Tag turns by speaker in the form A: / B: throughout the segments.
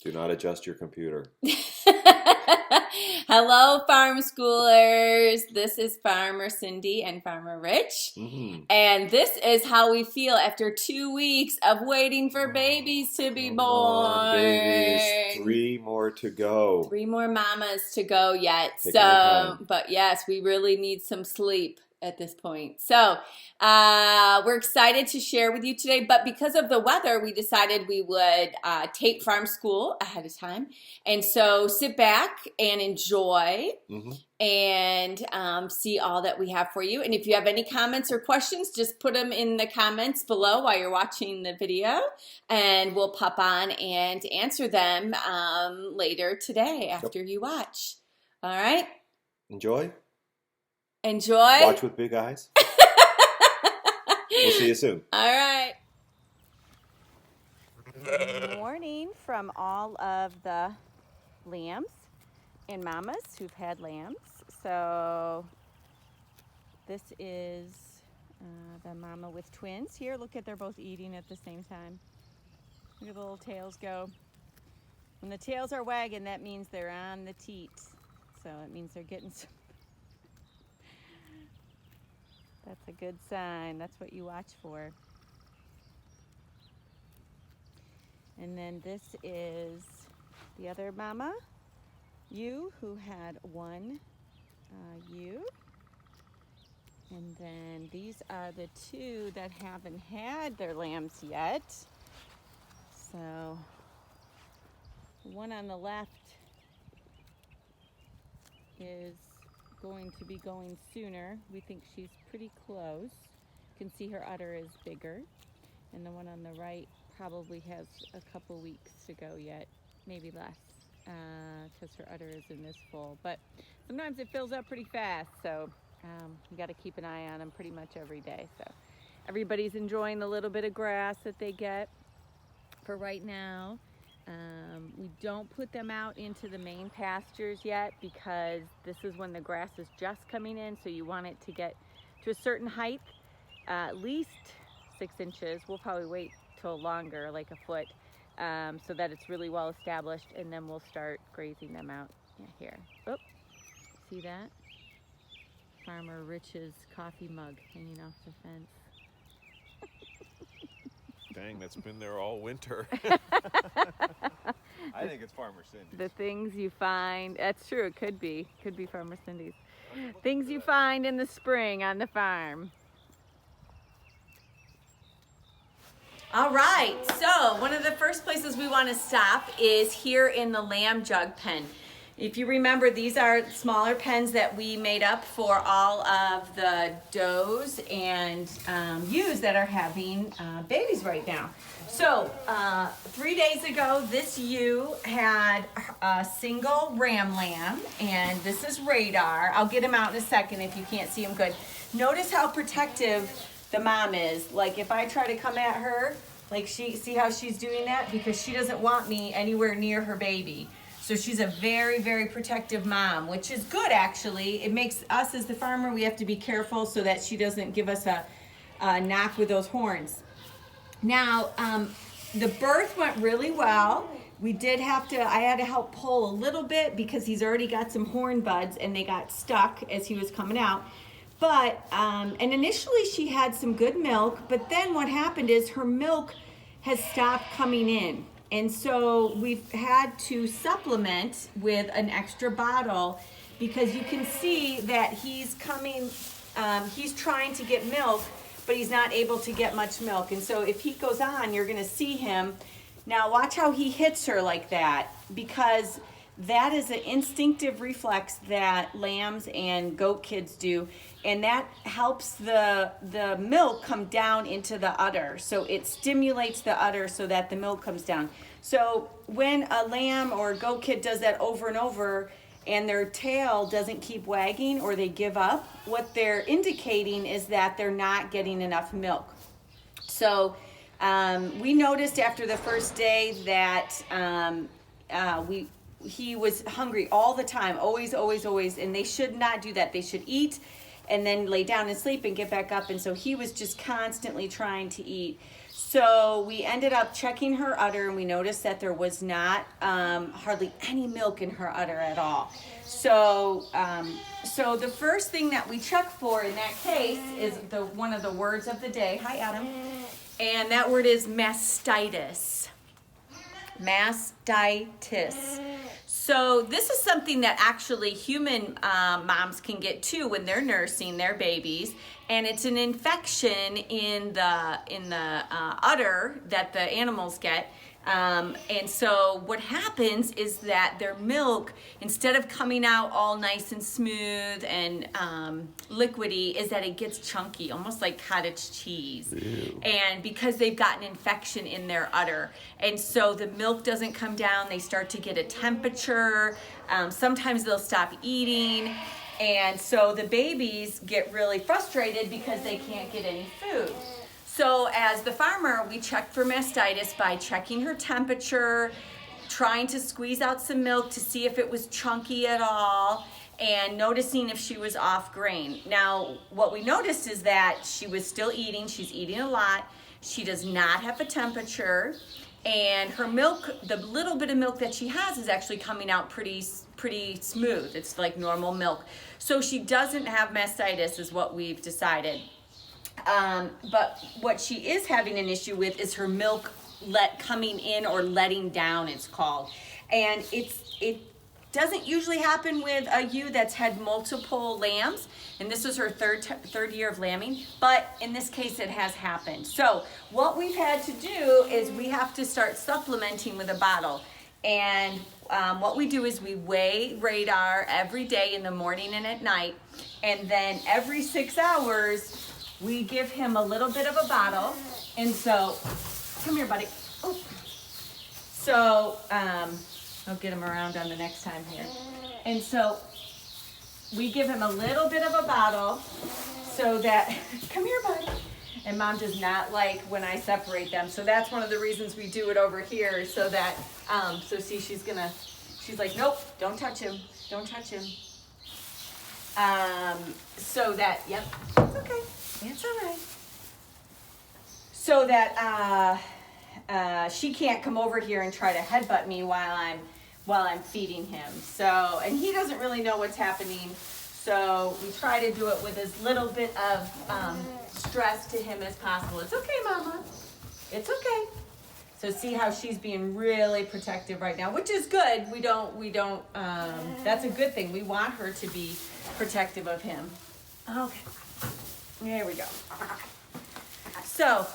A: Do not adjust your computer.
B: Hello, farm schoolers. This is Farmer Cindy and Farmer Rich.
A: Mm-hmm.
B: And this is how we feel after 2 weeks of waiting for babies to be
A: Come
B: born.
A: on, babies. 3 more to go.
B: 3 more mamas to go yet.
A: Taking our time.
B: But yes, we really need some sleep at this point. So we're excited to share with you today, but because of the weather, we decided we would tape farm school ahead of time. And so sit back and enjoy and see all that we have for you. And if you have any comments or questions, just put them in the comments below while you're watching the video, and we'll pop on and answer them later today after you watch. All right?
A: Enjoy.
B: Watch
A: with big eyes. We'll see you soon.
B: All right.
C: Good morning from all of the lambs and mamas who've had lambs. So this is the mama with twins here. Look at, they're both eating at the same time. Look at the little tails go. When the tails are wagging, that means they're on the teats. So it means they're getting some. That's a good sign. That's what you watch for. And then this is the other mama, ewe, who had one ewe. And then these are the 2 that haven't had their lambs yet. So the one on the left is going to be going sooner. We think she's pretty close. You can see her udder is bigger. And the one on the right probably has a couple weeks to go yet, maybe less, because her udder isn't this full. But sometimes it fills up pretty fast, so you got to keep an eye on them pretty much every day. So everybody's enjoying the little bit of grass that they get for right now. We don't put them out into the main pastures yet because this is when the grass is just coming in, so you want it to get to a certain height, at least 6 inches. We'll probably wait till longer, like a foot, so that it's really well established, and then we'll start grazing them out here. Oh, see that? Farmer Rich's coffee mug hanging off the fence.
A: Dang, that's been there all winter. I think it's Farmer Cindy's.
C: The things you find, that's true, it could be Farmer Cindy's. Things you find in the spring on the farm.
B: All right, so one of the first places we want to stop is here in the lamb jug pen. If you remember, these are smaller pens that we made up for all of the does and ewes that are having babies right now. So 3 days ago, this ewe had a single ram lamb, and this is Radar. I'll get him out in a second if you can't see him good. Notice how protective the mom is. Like if I try to come at her, like see how she's doing that? Because she doesn't want me anywhere near her baby. So she's a very, very protective mom, which is good actually. It makes us as the farmer, we have to be careful so that she doesn't give us a knock with those horns. Now, the birth went really well. I had to help pull a little bit because he's already got some horn buds and they got stuck as he was coming out. But, and initially she had some good milk, but then what happened is her milk has stopped coming in. And so we've had to supplement with an extra bottle because you can see that he's trying to get milk, but he's not able to get much milk. And so if heat goes on, you're gonna see him. Now watch how he hits her like that, because that is an instinctive reflex that lambs and goat kids do, and that helps the milk come down into the udder. So it stimulates the udder so that the milk comes down. So when a lamb or a goat kid does that over and over and their tail doesn't keep wagging or they give up, what they're indicating is that they're not getting enough milk. So we noticed after the first day that he was hungry all the time, always, and they should not do that. They should eat and then lay down and sleep and get back up. And so he was just constantly trying to eat. So we ended up checking her udder, and we noticed that there was not hardly any milk in her udder at all. So the first thing that we check for in that case is one of the words of the day. Hi, Adam. And that word is mastitis. Mastitis. So this is something that actually human moms can get too when they're nursing their babies, and it's an infection in the udder that the animals get. And so what happens is that their milk, instead of coming out all nice and smooth and liquidy, is that it gets chunky, almost like cottage cheese.
A: Ew.
B: And because they've got an infection in their udder. And so the milk doesn't come down, they start to get a temperature. Sometimes they'll stop eating. And so the babies get really frustrated because they can't get any food. So as the farmer, we checked for mastitis by checking her temperature, trying to squeeze out some milk to see if it was chunky at all, and noticing if she was off grain. Now, what we noticed is that she was still eating. She's eating a lot. She does not have a temperature, and her milk, the little bit of milk that she has, is actually coming out pretty smooth. It's like normal milk. So she doesn't have mastitis, is what we've decided. But what she is having an issue with is her milk coming in or letting down, it's called. And it doesn't usually happen with a ewe that's had multiple lambs, and this is her third year of lambing, but in this case it has happened. So what we've had to do is we have to start supplementing with a bottle. And what we do is we weigh Radar every day in the morning and at night, and then every 6 hours we give him a little bit of a bottle. And so, come here, buddy. Oh. So, I'll get him around on the next time here. And so, we give him a little bit of a bottle so that, come here, buddy. And Mom does not like when I separate them. So that's one of the reasons we do it over here, so that, so see, she's like, nope, don't touch him. Don't touch him. So that, yep, it's okay. It's all right. So that she can't come over here and try to headbutt me while I'm feeding him. So, and he doesn't really know what's happening. So we try to do it with as little bit of stress to him as possible. It's okay, Mama. It's okay. So see how she's being really protective right now, which is good. We don't. That's a good thing. We want her to be protective of him. Okay. There we go. So,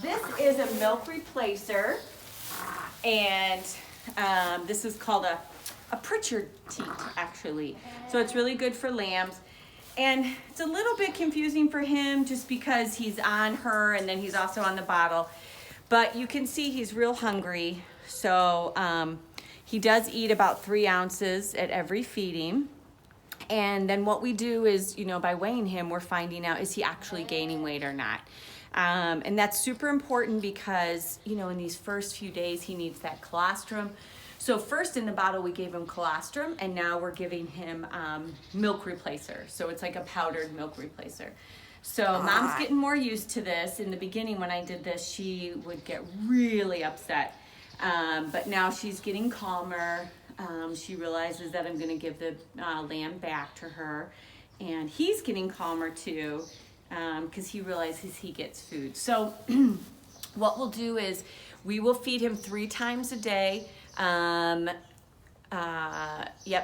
B: this is a milk replacer, and this is called a Pritchard teat, actually. So it's really good for lambs, and it's a little bit confusing for him just because he's on her and then he's also on the bottle. But you can see he's real hungry, so he does eat about 3 ounces at every feeding. And then what we do is, by weighing him, we're finding out, is he actually gaining weight or not? And that's super important because, in these first few days, he needs that colostrum. So first in the bottle, we gave him colostrum, and now we're giving him milk replacer. So it's like a powdered milk replacer. So Mom's getting more used to this. In the beginning, when I did this, she would get really upset. But now she's getting calmer. She realizes that I'm going to give the lamb back to her, and he's getting calmer too because he realizes he gets food. So what we'll do is we will feed him 3 times a day.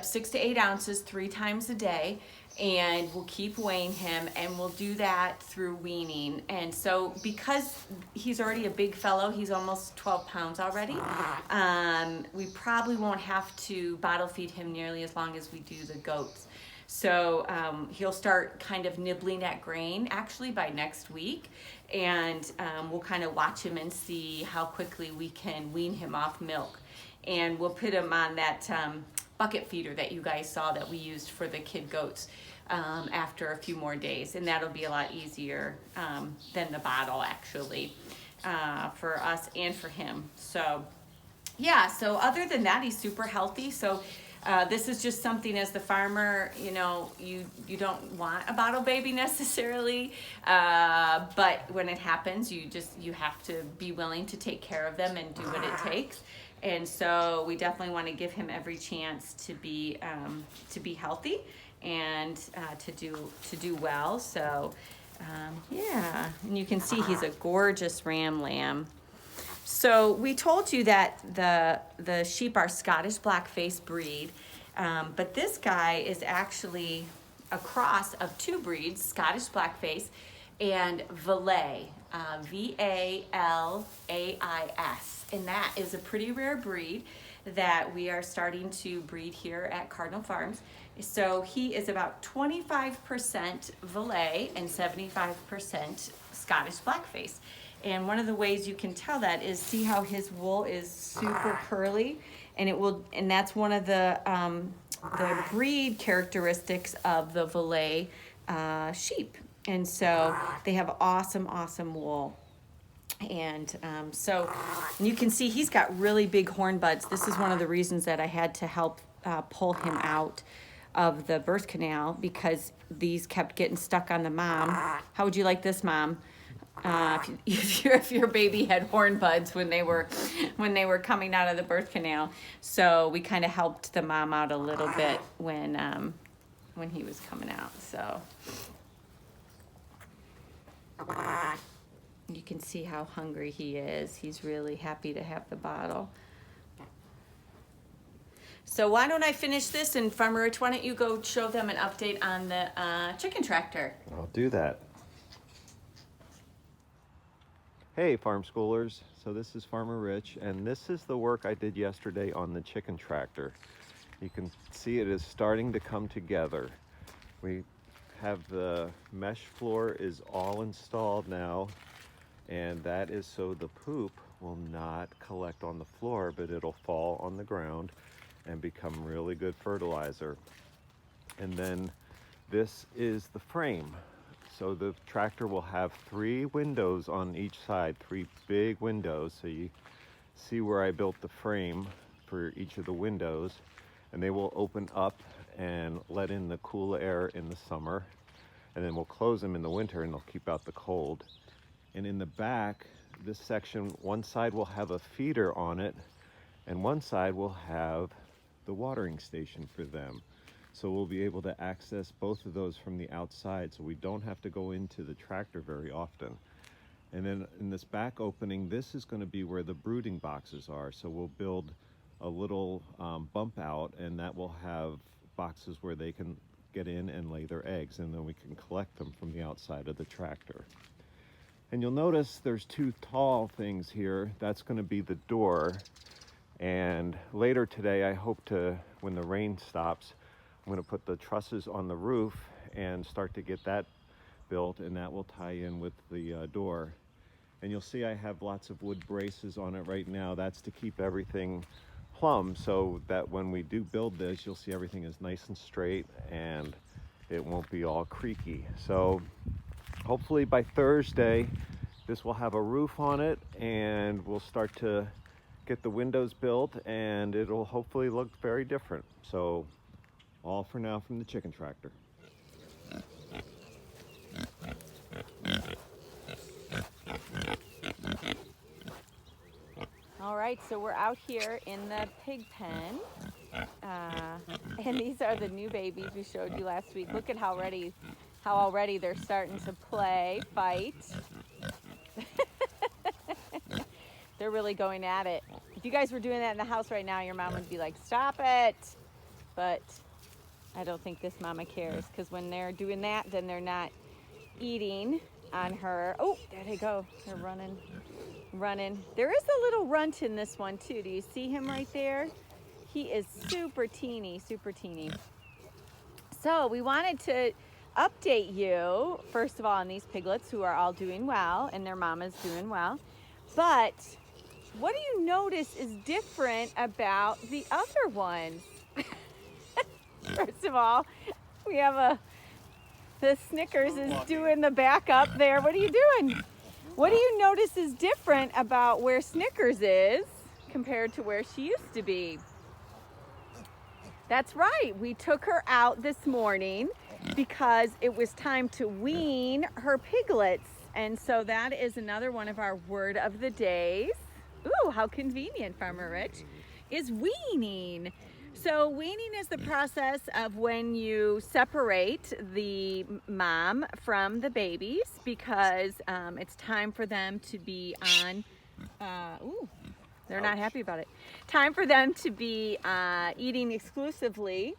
B: 6 to 8 ounces 3 times a day, and we'll keep weighing him, and we'll do that through weaning. And so because he's already a big fellow, he's almost 12 pounds already, we probably won't have to bottle feed him nearly as long as we do the goats. So he'll start kind of nibbling at grain actually by next week, and we'll kind of watch him and see how quickly we can wean him off milk. And we'll put him on that bucket feeder that you guys saw that we used for the kid goats after a few more days, and that'll be a lot easier than the bottle actually for us and for him. So yeah, so other than that, he's super healthy. So This is just something as the farmer, you know, you don't want a bottle baby necessarily, but when it happens, you have to be willing to take care of them and do what it takes. And so we definitely want to give him every chance to be healthy and to do well. So yeah, and you can see he's a gorgeous lamb. So we told you that the sheep are Scottish Blackface breed, but this guy is actually a cross of two breeds, Scottish Blackface and Valais, V-A-L-A-I-S. And that is a pretty rare breed that we are starting to breed here at Cardinal Farms. So he is about 25% Valais and 75% Scottish Blackface. And one of the ways you can tell that is see how his wool is super curly, and that's one of the breed characteristics of the Valais sheep. And so they have awesome wool. And so you can see he's got really big horn buds. This is one of the reasons that I had to help pull him out of the birth canal, because these kept getting stuck on the mom. How would you like this, Mom? If your baby had horn buds when they were coming out of the birth canal. So we kind of helped the mom out a little bit when he was coming out. So you can see how hungry he is. He's really happy to have the bottle. So why don't I finish this, and Farmer Rich, why don't you go show them an update on the chicken tractor?
A: I'll do that. Hey Farm Schoolers, so this is Farmer Rich, and this is the work I did yesterday on the chicken tractor. You can see it is starting to come together. We have the mesh floor is all installed now, and that is so the poop will not collect on the floor, but it'll fall on the ground and become really good fertilizer. And then this is the frame. So the tractor will have 3 windows on each side, 3 big windows. So you see where I built the frame for each of the windows, and they will open up and let in the cool air in the summer. And then we'll close them in the winter, and they'll keep out the cold. And in the back, this section, one side will have a feeder on it, and one side will have the watering station for them. So we'll be able to access both of those from the outside, so we don't have to go into the tractor very often. And then in this back opening, this is going to be where the brooding boxes are. So we'll build a little bump out, and that will have boxes where they can get in and lay their eggs, and then we can collect them from the outside of the tractor. And you'll notice there's 2 tall things here. That's going to be the door. And later today, I hope to, when the rain stops, I'm going to put the trusses on the roof and start to get that built, and that will tie in with the door. And you'll see I have lots of wood braces on it right now. That's to keep everything plumb, so that when we do build this, you'll see everything is nice and straight and it won't be all creaky. So hopefully by Thursday, this will have a roof on it, and we'll start to get the windows built, and it'll hopefully look very different. So all for now from the chicken tractor.
C: All right, so we're out here in the pig pen, and these are the new babies we showed you last week. Look at how already they're starting to play, fight. They're really going at it. If you guys were doing that in the house right now, your mom would be like, stop it. But I don't think this mama cares, because when they're doing that, then they're not eating on her. Oh, there they go. They're running. There is a little runt in this one too. Do you see him right there? He is super teeny. So we wanted to update you, first of all, on these piglets who are all doing well, and their mama's doing well. But what do you notice is different about the other ones? First of all, we have the Snickers is doing the backup there. What are you doing? What do you notice is different about where Snickers is compared to where she used to be?
B: That's right. We took her out this morning because it was time to wean her piglets. And so that is another one of our word of the days. Ooh, how convenient, Farmer Rich, is weaning. So weaning is the process of when you separate the mom from the babies because it's time for them to be on, they're not happy about it. Time for them to be eating exclusively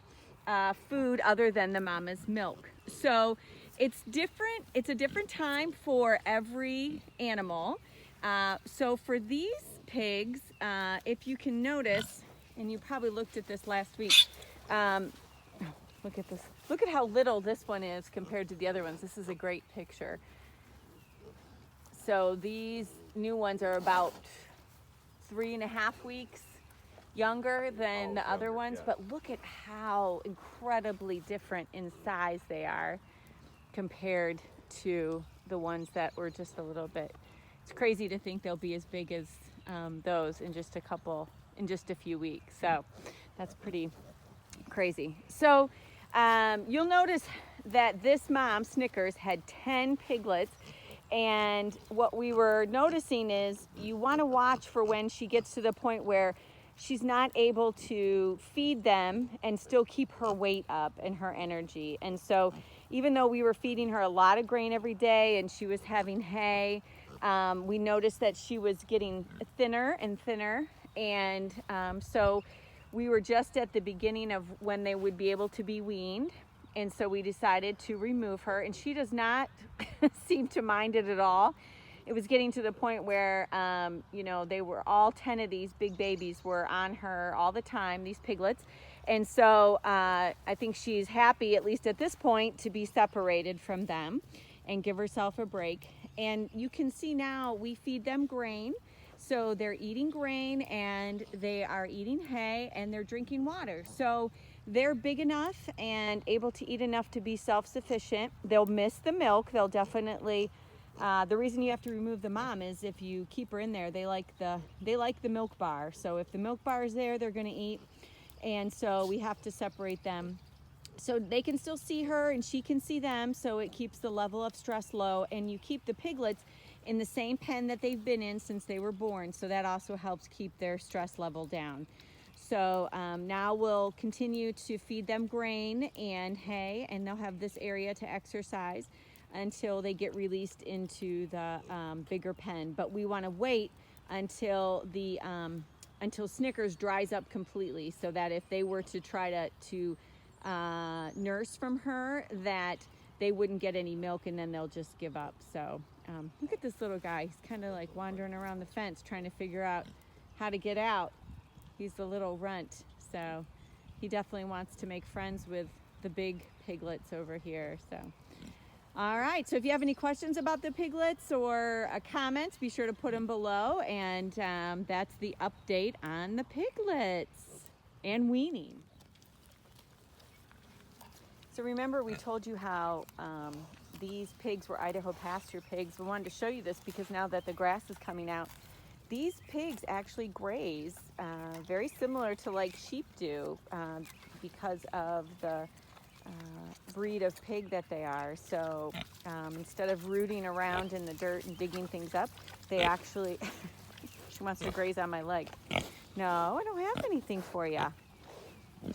B: food other than the mama's milk. So it's different. It's a different time for every animal. So for these pigs, if you can notice, and you probably looked at this last week, look at this. Look at how little this one is compared to the other ones. This is a great picture. So these new ones are about 3.5 weeks younger than the other ones, yeah. But look at how incredibly different in size they are compared to the ones that were just a little bit. It's crazy to think they'll be as big as those in just a few weeks. So that's pretty crazy. So you'll notice that this mom, Snickers, had 10 piglets. And what we were noticing is you want to watch for when she gets to the point where she's not able to feed them and still keep her weight up and her energy. And so even though we were feeding her a lot of grain every day and she was having hay, we noticed that she was getting thinner and thinner. And so we were just at the beginning of when they would be able to be weaned. And so we decided to remove her, and she does not seem to mind it at all. It was getting to the point where, they were all 10 of these big babies were on her all the time, these piglets. And so I think she's happy, at least at this point, to be separated from them and give herself a break. And you can see now we feed them grain. So they're eating grain and they are eating hay and they're drinking water. So they're big enough and able to eat enough to be self-sufficient. They'll miss the milk. They'll definitely, the reason you have to remove the mom is if you keep her in there, they like the milk bar. So if the milk bar is there, they're gonna eat. And so we have to separate them so they can still see her and she can see them. So it keeps the level of stress low, and you keep the piglets in the same pen that they've been in since they were born. So that also helps keep their stress level down. So now we'll continue to feed them grain and hay, and they'll have this area to exercise until they get released into the bigger pen. But we want to wait until until Snickers dries up completely, so that if they were to try to nurse from her, that they wouldn't get any milk, and then they'll just give up. So look at this little guy. He's kind of like wandering around the fence trying to figure out how to get out. He's the little runt, so he definitely wants to make friends with the big piglets over here. So, all right, so if you have any questions about the piglets or comments, be sure to put them below. And that's the update on the piglets and weaning. So remember, we told you how these pigs were Idaho Pasture pigs. We wanted to show you this because now that the grass is coming out, these pigs actually graze very similar to like sheep do because of the breed of pig that they are. So instead of rooting around in the dirt and digging things up, they actually, she wants to graze on my leg. No, I don't have anything for you.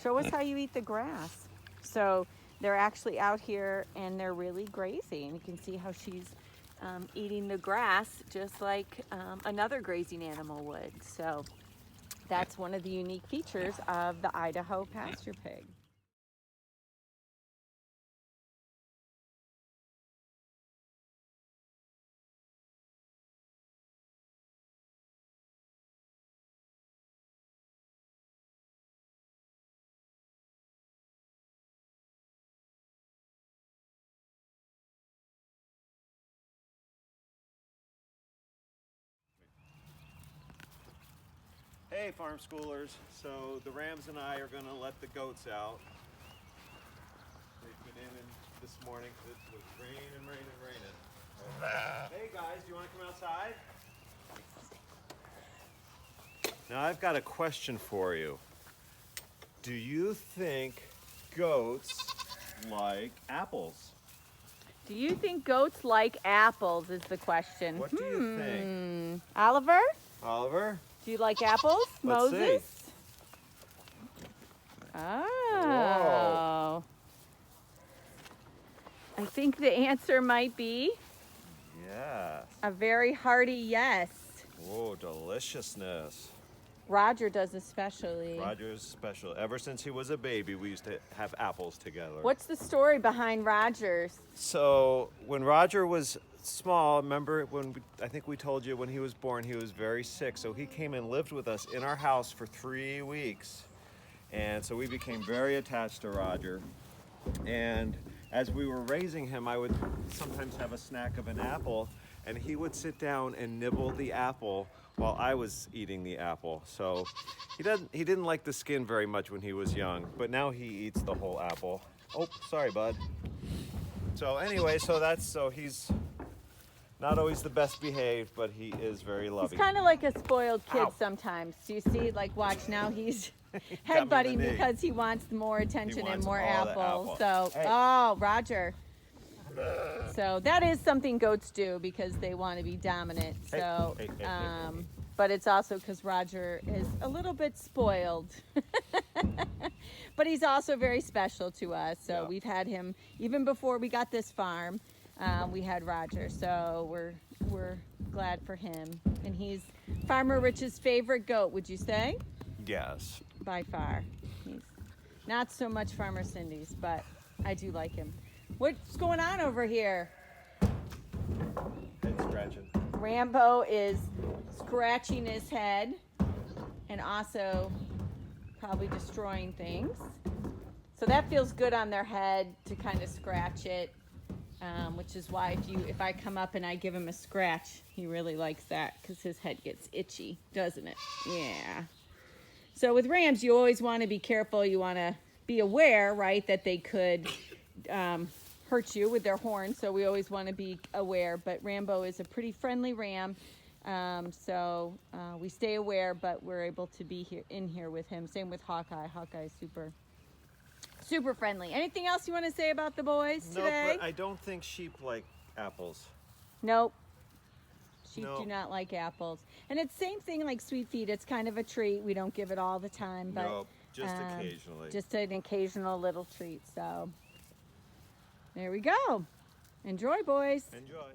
B: Show us how you eat the grass. So they're actually out here and they're really grazing. You can see how she's eating the grass just like another grazing animal would. So that's one of the unique features of the Idaho Pasture Pig.
A: Hey, farm schoolers. So the Rams and I are going to let the goats out. They've been in this morning because it was raining. Hey guys, do you want to come outside? Now I've got a question for you. Do you think goats like apples?
C: Do you think goats like apples is the question.
A: What do you think?
C: Oliver,
A: Oliver?
C: do you like apples?
A: Let's
C: Moses?
A: see.
C: Oh. I think the answer might be
A: Yeah.
C: a very hearty yes.
A: Oh, deliciousness.
C: Roger does especially.
A: Roger's special. Ever since he was a baby, we used to have apples together.
C: What's the story behind Roger's?
A: So when Roger was small, remember I think we told you when he was born, he was very sick. So he came and lived with us in our house for 3 weeks. And so we became very attached to Roger. And as we were raising him, I would sometimes have a snack of an apple, and he would sit down and nibble the apple while I was eating the apple. So he didn't like the skin very much when he was young, but now he eats the whole apple. Oh, sorry, bud. So anyway, so he's not always the best behaved, but he is very loving.
C: He's kind of like a spoiled kid
A: Ow.
C: sometimes. Do you see? Like, watch now, he's
A: Got me in the
C: headbutting
A: knee.
C: because he wants more attention and
A: wants
C: more
A: all the
C: apples.
A: apple.
C: So,
A: Hey.
C: oh, Roger. So that is something goats do because they want to be dominant.
A: Hey,
C: So,
A: hey, hey, hey, hey.
C: but it's also because Roger is a little bit spoiled. But he's also very special to us. So
A: Yeah.
C: we've had him even before we got this farm. We had Roger, so we're glad for him. And he's Farmer Rich's favorite goat, would you say?
A: Yes.
C: By far. He's not so much Farmer Cindy's, but I do like him. What's going on over here?
A: Head scratching.
C: Rambo is scratching his head and also probably destroying things. So that feels good on their head to kind of scratch it, which is why if I come up and I give him a scratch, he really likes that because his head gets itchy, doesn't it? Yeah. So with rams, you always want to be careful. You want to be aware, right, that they could hurt you with their horns. So we always want to be aware. But Rambo is a pretty friendly ram. So we stay aware, but we're able to be in here with him. Same with Hawkeye. Hawkeye's super friendly. Anything else you want to say about the boys today?
A: No, but I don't think sheep like apples.
C: Nope. Sheep
A: No.
C: do not like apples. And it's same thing like sweet feed. It's kind of a treat. We don't give it all the time, but
A: No, just occasionally.
C: just an occasional little treat. So there we go. Enjoy, boys.
A: Enjoy.